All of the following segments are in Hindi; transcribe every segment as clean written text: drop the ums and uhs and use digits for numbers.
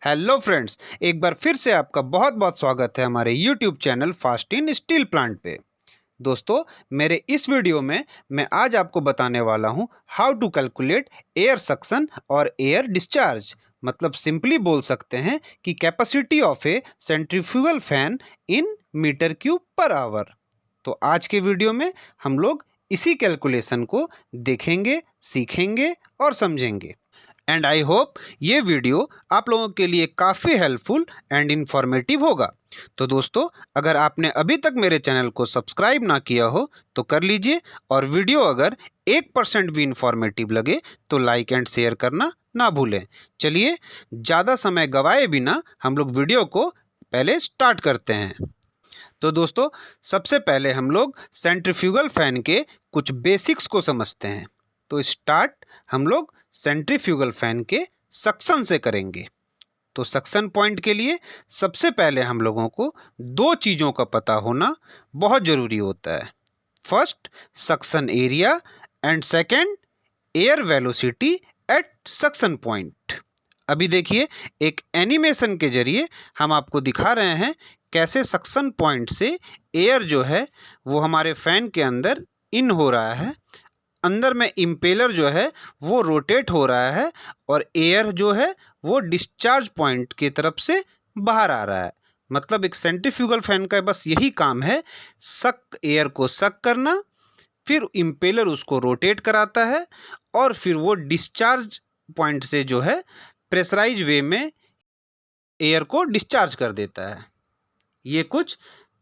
हेलो फ्रेंड्स, एक बार फिर से आपका बहुत बहुत स्वागत है हमारे YouTube channel fast in steel plant पे। दोस्तों, मेरे इस वीडियो में मैं आज आपको बताने वाला हूं how to calculate air suction और एयर डिस्चार्ज। मतलब सिंपली बोल सकते हैं कि capacity of a centrifugal fan in metre cube per hour. तो आज के वीडियो में हम लोग इसी कैलकुलेशन को देखेंगे, सीखेंगे और समझेंगे। एंड आई होप ये वीडियो आप लोगों के लिए काफ़ी हेल्पफुल एंड इन्फॉर्मेटिव होगा। तो दोस्तों, अगर आपने अभी तक मेरे चैनल को सब्सक्राइब ना किया हो तो कर लीजिए, और वीडियो अगर 1% भी इन्फॉर्मेटिव लगे तो लाइक एंड शेयर करना ना भूलें। चलिए, ज़्यादा समय गवाए बिना हम लोग वीडियो को पहले स्टार्ट करते हैं। तो दोस्तों, सबसे पहले हम लोग सेंट्रीफ्यूगल फैन के कुछ बेसिक्स को समझते हैं। तो स्टार्ट हम लोग सेंट्रीफ्यूगल फैन के सक्शन से करेंगे। तो सक्शन पॉइंट के लिए सबसे पहले हम लोगों को दो चीज़ों का पता होना बहुत ज़रूरी होता है। First, suction area, and second, air velocity at suction point. अभी देखिए, एक एनिमेशन के जरिए हम आपको दिखा रहे हैं कैसे सक्शन पॉइंट से एयर जो है वो हमारे फैन के अंदर इन हो रहा है। अंदर में इम्पेलर जो है वो रोटेट हो रहा है और एयर जो है वो डिस्चार्ज पॉइंट की तरफ से बाहर आ रहा है। मतलब एक सेंट्रीफ्यूगल फैन का बस यही काम है, सक एयर को सक करना, फिर इम्पेलर उसको रोटेट कराता है और फिर वो डिस्चार्ज पॉइंट से जो है प्रेशराइज वे में एयर को डिस्चार्ज कर देता है। ये कुछ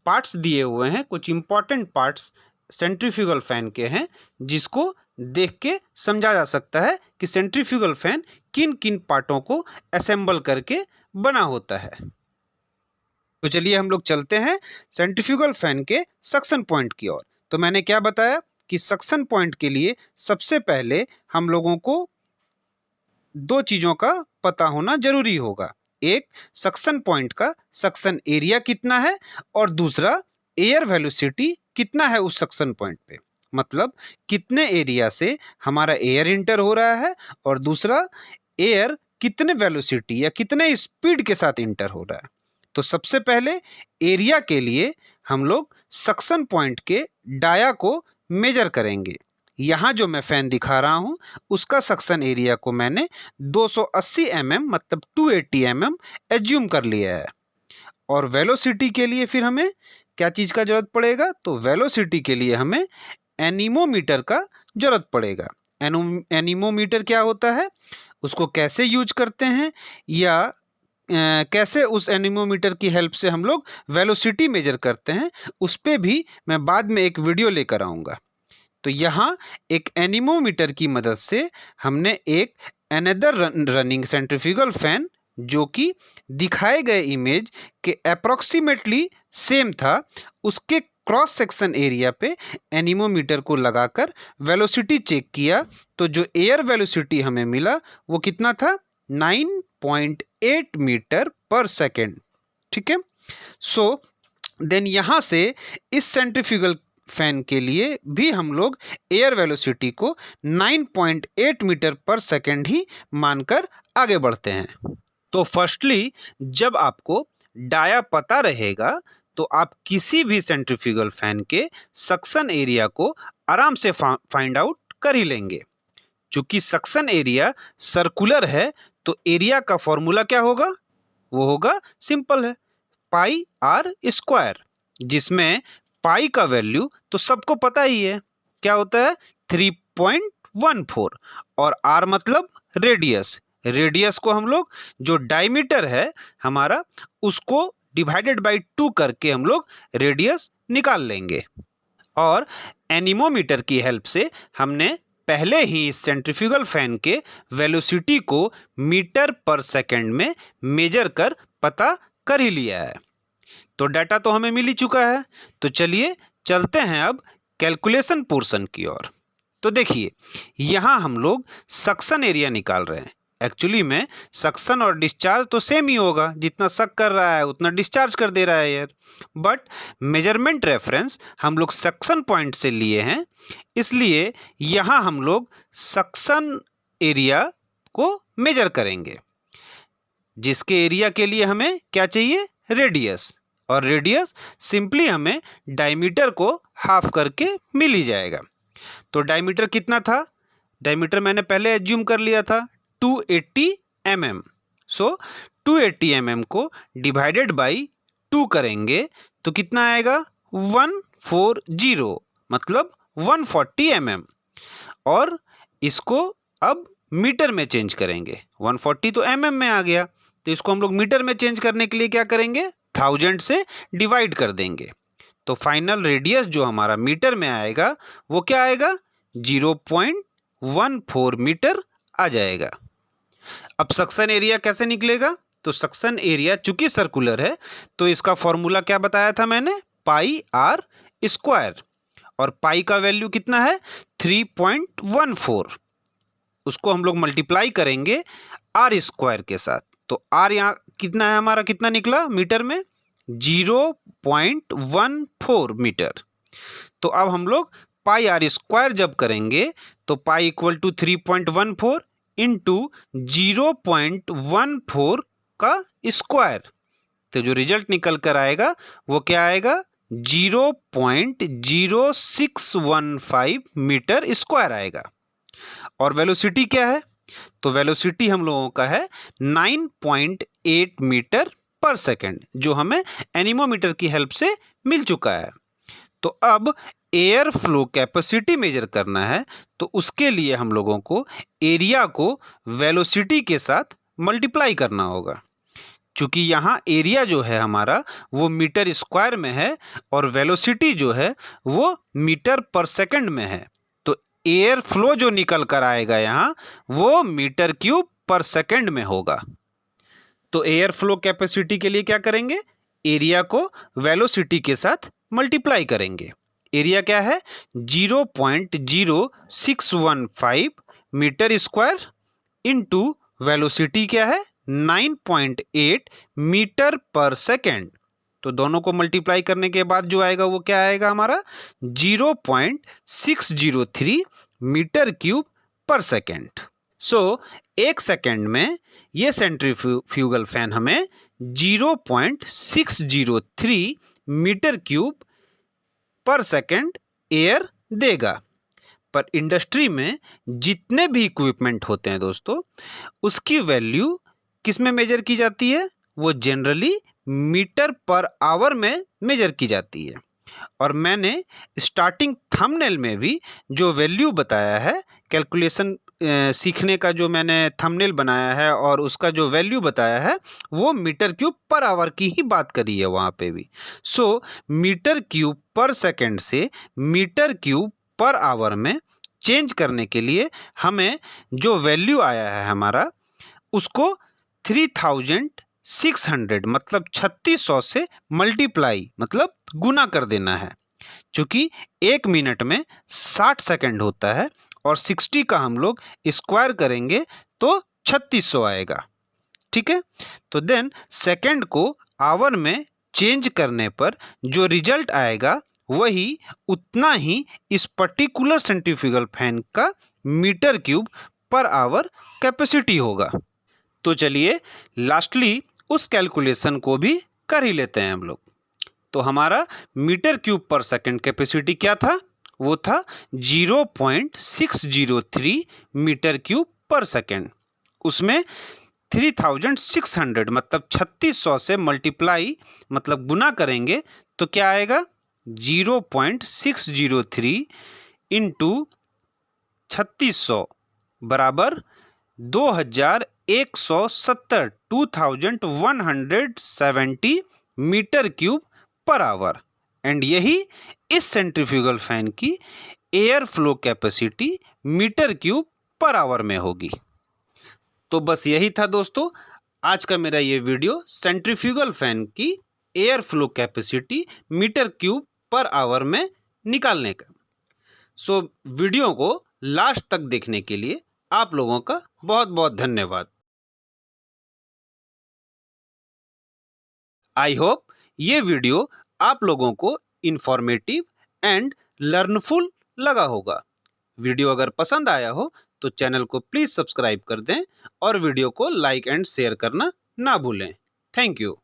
पार्ट्स दिए हुए हैं, कुछ इंपॉर्टेंट पार्ट्स सेंट्रीफ्यूगल फैन के हैं, जिसको देख के समझा जा सकता है कि सेंट्रीफ्यूगल फैन किन किन पार्टों को असेंबल करके बना होता है। तो चलिए हम लोग चलते हैं सेंट्रीफ्यूगल फैन के सक्शन पॉइंट की ओर। तो मैंने क्या बताया कि सक्शन पॉइंट के लिए सबसे पहले हम लोगों को दो चीज़ों का पता होना जरूरी होगा। एक, सक्शन पॉइंट का सक्शन एरिया कितना है, और दूसरा, एयर वेलोसिटी कितना है उस सक्शन पॉइंट पे। मतलब कितने एरिया से हमारा एयर इंटर हो रहा है, और दूसरा, एयर कितने वेलोसिटी या कितने स्पीड के साथ इंटर हो रहा है। तो सबसे पहले एरिया के लिए हम लोग सक्शन पॉइंट के डाया को मेजर करेंगे। यहाँ जो मैं फैन दिखा रहा हूँ उसका सक्शन एरिया को मैंने 280 mm मतलब 280 mm एज्यूम कर लिया है। और वेलोसिटी के लिए फिर हमें क्या चीज़ का जरूरत पड़ेगा? तो वेलोसिटी के लिए हमें एनीमोमीटर का जरूरत पड़ेगा। एनीमोमीटर क्या होता है, उसको कैसे यूज करते हैं, या कैसे उस एनीमोमीटर की हेल्प से हम लोग वेलोसिटी मेजर करते हैं, उस पर भी मैं बाद में एक वीडियो लेकर आऊँगा। तो यहाँ एक एनीमोमीटर की मदद से हमने एक अनदर रनिंग सेंट्रीफ्यूगल फैन, जो कि दिखाए गए इमेज के अप्रोक्सीमेटली सेम था, उसके क्रॉस सेक्शन एरिया पे एनीमोमीटर को लगाकर वेलोसिटी चेक किया। तो जो एयर वेलोसिटी हमें मिला वो कितना था? 9.8 मीटर पर सेकेंड। ठीक है। सो देन यहाँ से इस सेंट्रीफ्यूगल फैन के लिए भी हम लोग एयर वेलोसिटी को 9.8 मीटर पर सेकेंड ही मानकर आगे बढ़ते हैं। तो फर्स्टली, जब आपको डाया पता रहेगा तो आप किसी भी सेंट्रीफ्यूगल फैन के सक्शन एरिया को आराम से फाइंड आउट कर ही लेंगे। चूंकि सक्शन एरिया सर्कुलर है तो एरिया का फॉर्मूला क्या होगा? वो होगा, सिंपल है, पाई आर स्क्वायर, जिसमें पाई का वैल्यू तो सबको पता ही है, क्या होता है? 3.14। और आर मतलब रेडियस। रेडियस को हम लोग, जो डायमीटर है हमारा, उसको डिवाइडेड बाय 2 करके हम लोग रेडियस निकाल लेंगे। और एनीमोमीटर की हेल्प से हमने पहले ही सेंट्रीफ्यूगल फैन के वेलोसिटी को मीटर पर सेकेंड में मेजर कर पता कर ही लिया है। तो डाटा तो हमें मिल ही चुका है। तो चलिए चलते हैं अब कैलकुलेशन पोर्शन की ओर। तो देखिए, यहाँ हम लोग सक्शन एरिया निकाल रहे हैं। एक्चुअली में सक्शन और डिस्चार्ज तो सेम ही होगा, जितना सक कर रहा है उतना डिस्चार्ज कर दे रहा है यार। बट मेजरमेंट रेफरेंस हम लोग सक्शन पॉइंट से लिए हैं, इसलिए यहाँ हम लोग सक्शन एरिया को मेजर करेंगे। जिसके एरिया के लिए हमें क्या चाहिए, रेडियस, और रेडियस सिंपली हमें डायमीटर को हाफ करके मिल ही जाएगा। तो डायमीटर कितना था, डायमीटर मैंने पहले एज्यूम कर लिया था 280 mm। सो 280 mm को डिवाइडेड बाई 2 करेंगे तो कितना आएगा 140, मतलब 140 mm। और इसको अब मीटर में चेंज करेंगे, 140 तो mm में आ गया, तो इसको हम लोग मीटर में चेंज करने के लिए क्या करेंगे, 1000 से डिवाइड कर देंगे। तो फाइनल रेडियस जो हमारा मीटर में आएगा वो क्या आएगा, 0.14 मीटर आ जाएगा। अब सक्शन एरिया कैसे निकलेगा, तो सक्शन एरिया चूंकि सर्कुलर है तो इसका फॉर्मूला क्या बताया था मैंने, पाई आर स्क्वायर, और पाई का वैल्यू कितना है 3.14, उसको हम लोग मल्टीप्लाई करेंगे आर स्क्वायर के साथ। तो आर यहाँ कितना है हमारा, कितना निकला मीटर में 0.14 मीटर। तो अब हम लोग पाई आर स्क्वायर जब करेंगे तो पाई इक्वल टू 3.14 इंटू 0.14 का स्क्वायर, तो जो रिजल्ट निकल कर आएगा वो क्या आएगा 0.0615 मीटर स्क्वायर आएगा। और वेलोसिटी क्या है, तो वेलोसिटी हम लोगों का है 9.8 मीटर पर सेकेंड, जो हमें एनीमोमीटर की हेल्प से मिल चुका है। तो अब एयर फ्लो कैपेसिटी मेजर करना है, तो उसके लिए हम लोगों को एरिया को वेलोसिटी के साथ मल्टीप्लाई करना होगा। चूंकि यहाँ एरिया जो है हमारा वो मीटर स्क्वायर में है और वेलोसिटी जो है वो मीटर पर सेकंड में है, तो एयर फ्लो जो निकल कर आएगा यहाँ वो मीटर क्यूब पर सेकंड में होगा। तो एयर फ्लो कैपेसिटी के लिए क्या करेंगे, एरिया को वेलोसिटी के साथ मल्टीप्लाई करेंगे। एरिया क्या है 0.0615 मीटर स्क्वायर इंटू वेलोसिटी क्या है 9.8 मीटर पर सेकेंड। तो दोनों को मल्टीप्लाई करने के बाद जो आएगा वो क्या आएगा हमारा 0.603 मीटर क्यूब पर सेकेंड। सो एक सेकेंड में ये सेंट्रीफ्यूगल फैन हमें 0.603 मीटर क्यूब पर सेकेंड एयर देगा। पर इंडस्ट्री में जितने भी इक्विपमेंट होते हैं दोस्तों, उसकी वैल्यू किस में मेजर की जाती है, वो जनरली मीटर पर आवर में मेजर की जाती है। और मैंने स्टार्टिंग थंबनेल में भी जो वैल्यू बताया है, कैलकुलेशन सीखने का जो मैंने थंबनेल बनाया है और उसका जो वैल्यू बताया है वो मीटर क्यूब पर आवर की ही बात करी है वहाँ पे भी। सो मीटर क्यूब पर सेकंड से मीटर क्यूब पर आवर में चेंज करने के लिए हमें जो वैल्यू आया है हमारा उसको 3600 मतलब 3600 से मल्टीप्लाई मतलब गुना कर देना है। क्योंकि एक मिनट में 60 सेकंड होता है और 60 का हम लोग स्क्वायर करेंगे तो 3600 आएगा। ठीक है, तो देन सेकंड को आवर में चेंज करने पर जो रिजल्ट आएगा वही उतना ही इस पर्टिकुलर सेंट्रीफ्यूगल फैन का metre cube per hour capacity होगा। तो चलिए लास्टली उस कैलकुलेशन को भी कर ही लेते हैं हम लोग। तो हमारा मीटर क्यूब पर सेकंड कैपेसिटी क्या था, वो था 0.603 मीटर क्यूब पर सेकंड। उसमें 3600 मतलब 3600 से मल्टीप्लाई मतलब गुना करेंगे तो क्या आएगा 0.603 इंटू 3600 बराबर 2170 2170 metre cube per hour. And यही इस सेंट्रीफ्यूगल फैन की air flow capacity metre cube per hour में होगी। तो बस यही था दोस्तों आज का मेरा ये वीडियो सेंट्रीफ्यूगल फैन की air flow capacity metre cube per hour में निकालने का। सो वीडियो को लास्ट तक देखने के लिए आप लोगों का बहुत बहुत धन्यवाद। आई होप ये वीडियो आप लोगों को इंफॉर्मेटिव एंड लर्नफुल लगा होगा। वीडियो अगर पसंद आया हो तो चैनल को प्लीज़ सब्सक्राइब कर दें और वीडियो को लाइक एंड शेयर करना ना भूलें। Thank you.